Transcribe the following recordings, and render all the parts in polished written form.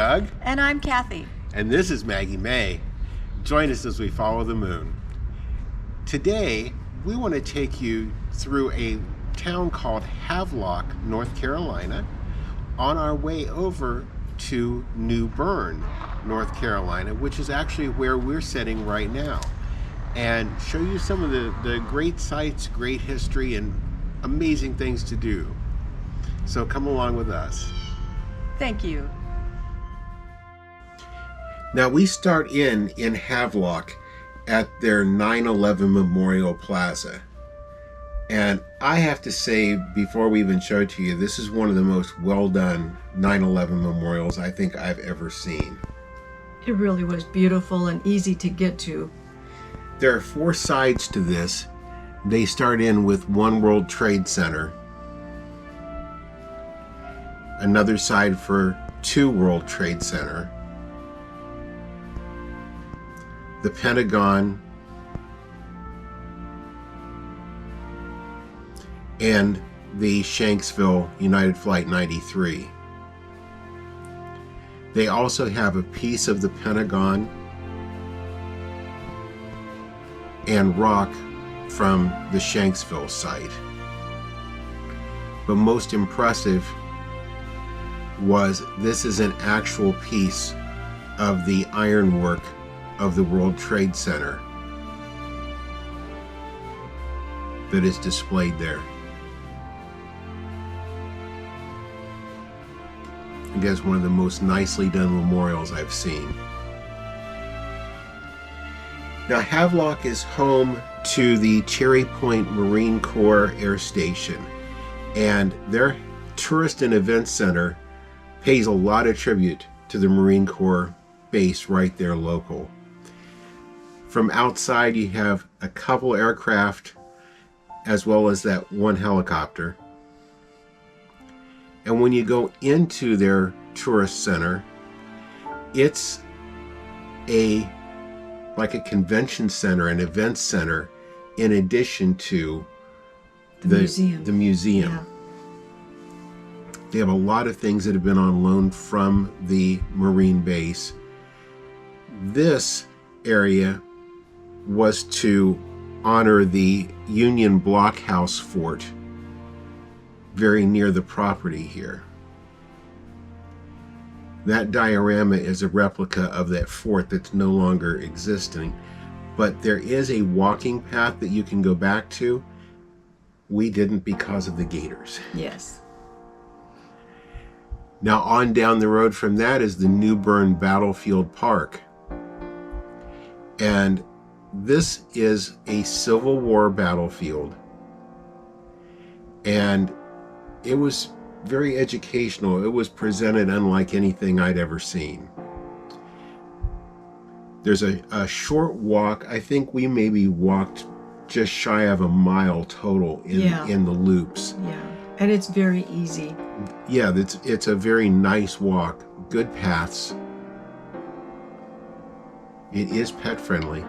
Doug. And I'm Cathy. And this is Maggie Mae. Join us as we follow the moon. Today, we want to take you through a town called Havelock, North Carolina, on our way over to New Bern, North Carolina, which is actually where we're sitting right now, and show you some of the great sights, great history, and amazing things to do. So come along with us. Thank you. Now we start in Havelock at their 9/11 Memorial Plaza. And I have to say, before we even show it to you, this is one of the most well done 9/11 memorials I think I've ever seen. It really was beautiful and easy to get to. There are 4 sides to this. They start in with One World Trade Center, another side for 2 World Trade Center, the Pentagon, and the Shanksville United Flight 93. They also have a piece of the Pentagon and rock from the Shanksville site. But most impressive was this is an actual piece of the ironwork of the World Trade Center that is displayed there. I guess one of the most nicely done memorials I've seen. Now Havelock is home to the Cherry Point Marine Corps Air Station, and their Tourist and Events Center pays a lot of tribute to the Marine Corps base right there local. From outside you have a couple aircraft as well as that one helicopter. And when you go into their tourist center, it's like a convention center, an event center, in addition to the museum. Yeah. They have a lot of things that have been on loan from the Marine base. This area was to honor the Union Blockhouse Fort very near the property here. That diorama is a replica of that fort that's no longer existing, but there is a walking path that you can go back to. We didn't because of the gators. Yes. Now on down the road from that is the New Bern Battlefield Park. And this is a Civil War battlefield. And it was very educational. It was presented unlike anything I'd ever seen. There's a short walk. I think we maybe walked just shy of a mile total in the loops. Yeah, and it's very easy. Yeah, it's a very nice walk. Good paths. It is pet friendly.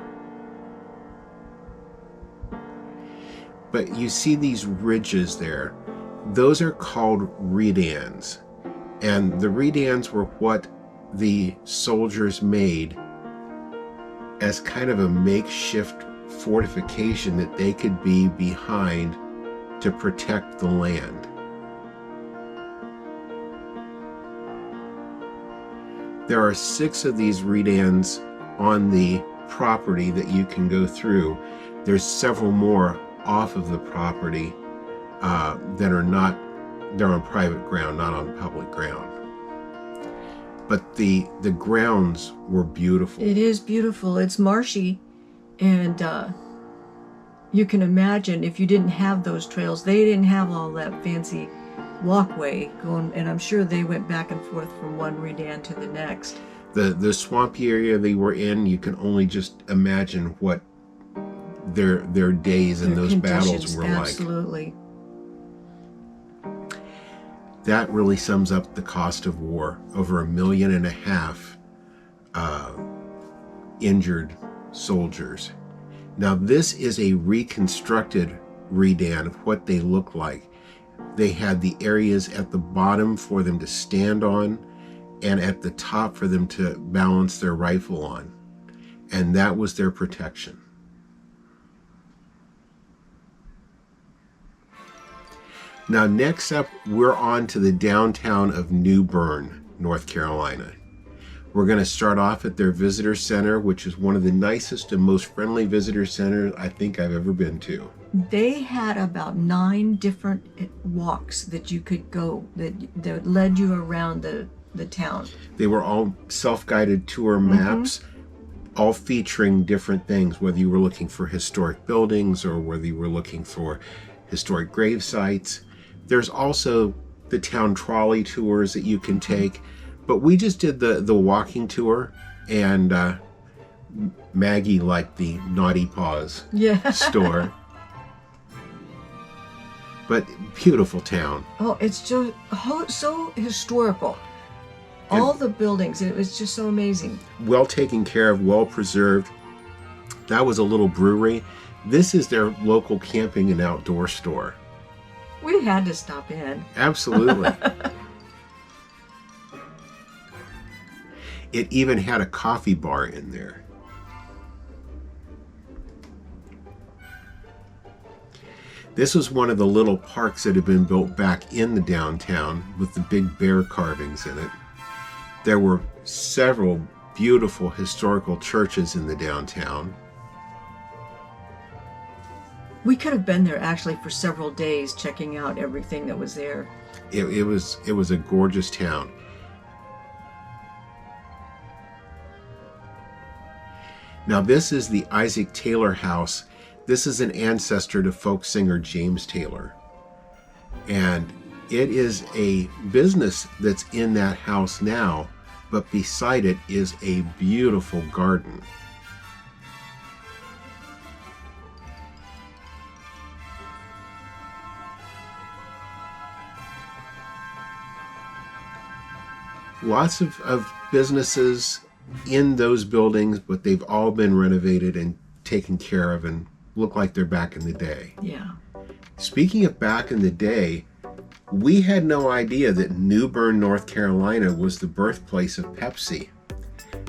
But you see these ridges there. Those are called redans. And the redans were what the soldiers made as kind of a makeshift fortification that they could be behind to protect the land. There are 6 of these redans on the property that you can go through. There's several more off of the property that are not, they're on private ground, not on public ground. But the grounds were beautiful. It is beautiful. It's marshy, and you can imagine if you didn't have those trails, they didn't have all that fancy walkway going, and I'm sure they went back and forth from one redan to the next. The swampy area they were in, you can only just imagine what their days and those battles were like. Absolutely. That really sums up the cost of war. Over 1.5 million injured soldiers. Now this is a reconstructed redan of what they look like. They had the areas at the bottom for them to stand on, and at the top for them to balance their rifle on. And that was their protection. Now, next up, we're on to the downtown of New Bern, North Carolina. We're going to start off at their visitor center, which is one of the nicest and most friendly visitor centers I think I've ever been to. They had about 9 different walks that you could go that led you around the town. They were all self-guided tour maps, all featuring different things, whether you were looking for historic buildings or whether you were looking for historic grave sites. There's also the town trolley tours that you can take, but we just did the walking tour, and Maggie liked the Naughty Paws store. But beautiful town. Oh, it's just so historical. All the buildings, it was just so amazing. Well taken care of, well preserved. That was a little brewery. This is their local camping and outdoor store. We had to stop in. Absolutely. It even had a coffee bar in there. This was one of the little parks that had been built back in the downtown with the big bear carvings in it. There were several beautiful historical churches in the downtown. We could have been there actually for several days checking out everything that was there. It was a gorgeous town. Now this is the Isaac Taylor House. This is an ancestor to folk singer James Taylor. And it is a business that's in that house now, but beside it is a beautiful garden. Lots of businesses in those buildings, but they've all been renovated and taken care of and look like they're back in the day. Yeah. Speaking of back in the day, we had no idea that New Bern, North Carolina was the birthplace of Pepsi.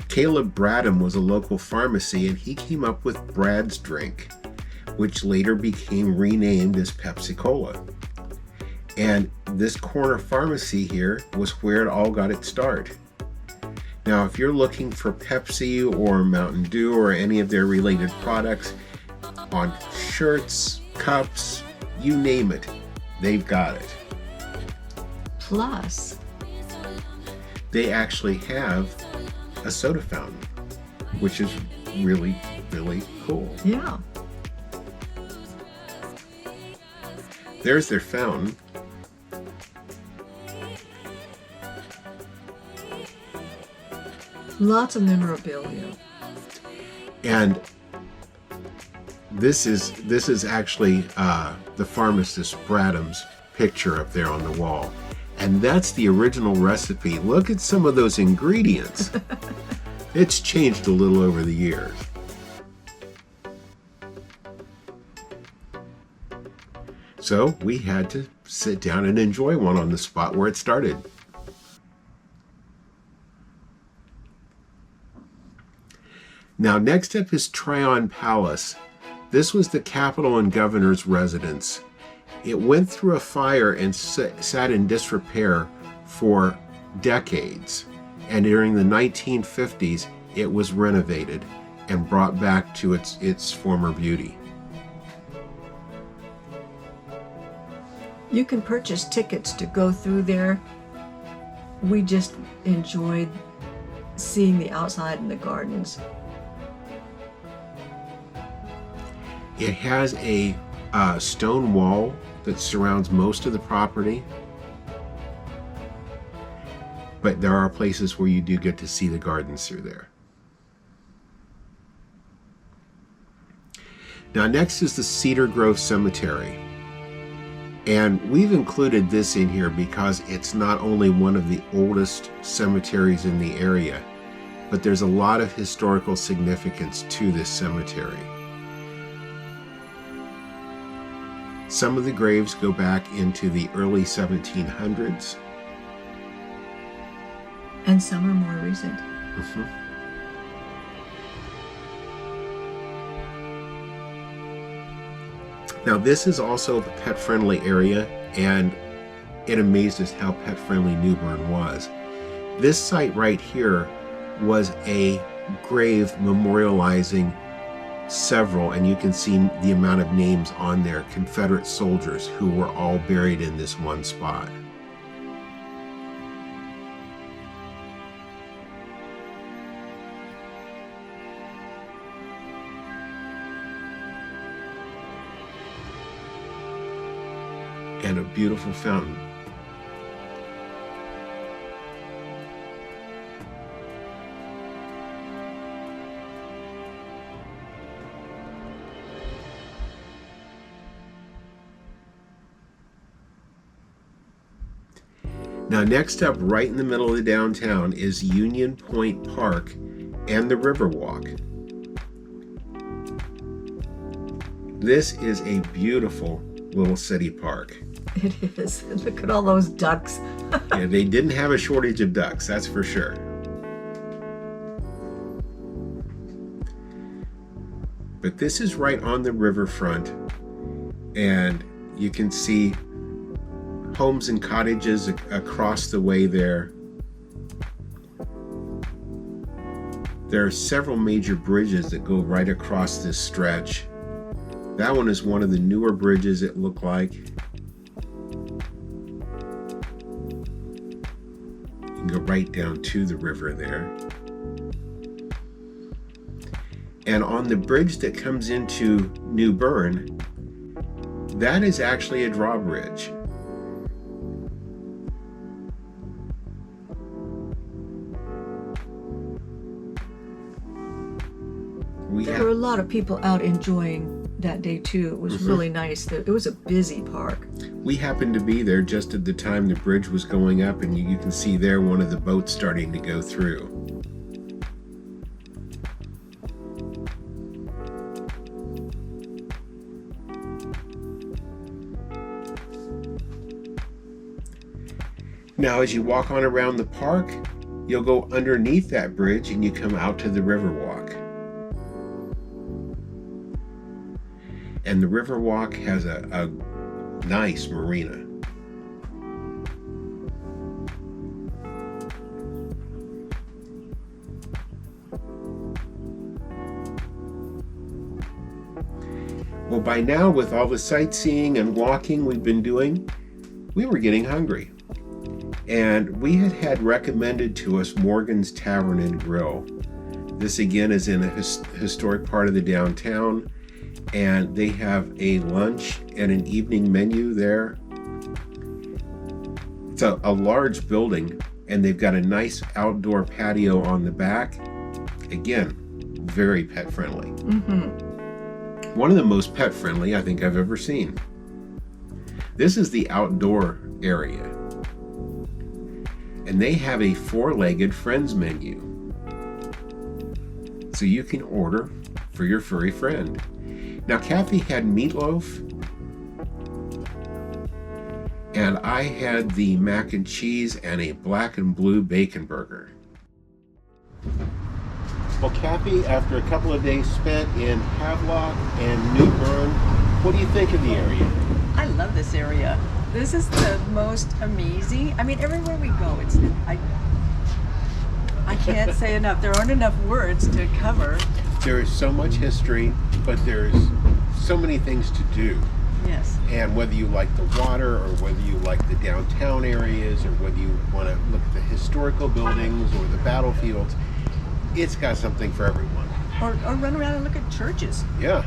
Caleb Bradham was a local pharmacy, and he came up with Brad's drink, which later became renamed as Pepsi Cola. And this corner pharmacy here was where it all got its start. Now, if you're looking for Pepsi or Mountain Dew or any of their related products on shirts, cups, you name it, they've got it. Plus, they actually have a soda fountain, which is really, really cool. yeah. There's their fountain. Lots of memorabilia. And this is actually the pharmacist Bradham's picture up there on the wall. And that's the original recipe. Look at some of those ingredients. It's changed a little over the years. So we had to sit down and enjoy one on the spot where it started. Now, next up is Tryon Palace. This was the capital and governor's residence. It went through a fire and sat in disrepair for decades. And during the 1950s, it was renovated and brought back to its former beauty. You can purchase tickets to go through there. We just enjoyed seeing the outside and the gardens. It has a stone wall that surrounds most of the property. But there are places where you do get to see the gardens through there. Now next is the Cedar Grove Cemetery. And we've included this in here because it's not only one of the oldest cemeteries in the area, but there's a lot of historical significance to this cemetery. Some of the graves go back into the early 1700s. And some are more recent. Mhm. Now this is also a pet-friendly area, and it amazed us how pet-friendly New Bern was. This site right here was a grave memorializing several, and you can see the amount of names on there, Confederate soldiers who were all buried in this one spot. And a beautiful fountain. Now next up, right in the middle of the downtown, is Union Point Park and the Riverwalk. This is a beautiful little city park. It is. Look at all those ducks. Yeah, they didn't have a shortage of ducks, that's for sure. But this is right on the riverfront, and you can see homes and cottages across the way there. There are several major bridges that go right across this stretch. That one is one of the newer bridges, it looked like. You can go right down to the river there. And on the bridge that comes into New Bern, that is actually a drawbridge. There were a lot of people out enjoying that day too. It was really nice. It was a busy park. We happened to be there just at the time the bridge was going up, and you can see there one of the boats starting to go through. Now as you walk on around the park, you'll go underneath that bridge and you come out to the Riverwalk. And the Riverwalk has a nice marina. Well, by now, with all the sightseeing and walking we've been doing, we were getting hungry. And we had recommended to us Morgans Tavern and Grill. This again is in a historic part of the downtown, and they have a lunch and an evening menu there. It's a large building, and they've got a nice outdoor patio on the back. Again, very pet friendly. One of the most pet friendly I think I've ever seen. This is the outdoor area, and they have a four-legged friends menu, so you can order for your furry friend. Now Cathy had meatloaf, and I had the mac and cheese and a black and blue bacon burger. Well, Cathy, after a couple of days spent in Havelock and New Bern, what do you think of the area? I love this area. This is the most amazing. I mean, everywhere we go, I can't say enough. There aren't enough words to cover. There is so much history, but there's so many things to do. Yes. And whether you like the water, or whether you like the downtown areas, or whether you want to look at the historical buildings or the battlefields, it's got something for everyone. Or run around and look at churches. Yeah.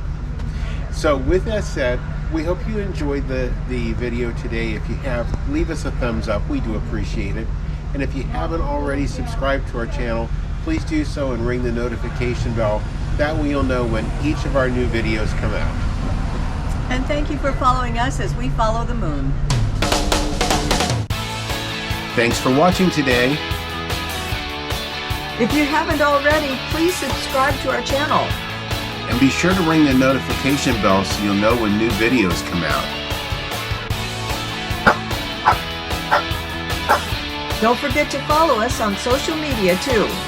So with that said, we hope you enjoyed the video today. If you have, leave us a thumbs up. We do appreciate it. And if you haven't already subscribed to our channel, please do so and ring the notification bell. That way you'll know when each of our new videos come out. And thank you for following us as we follow the moon. Thanks for watching today. If you haven't already, please subscribe to our channel. And be sure to ring the notification bell so you'll know when new videos come out. Don't forget to follow us on social media too.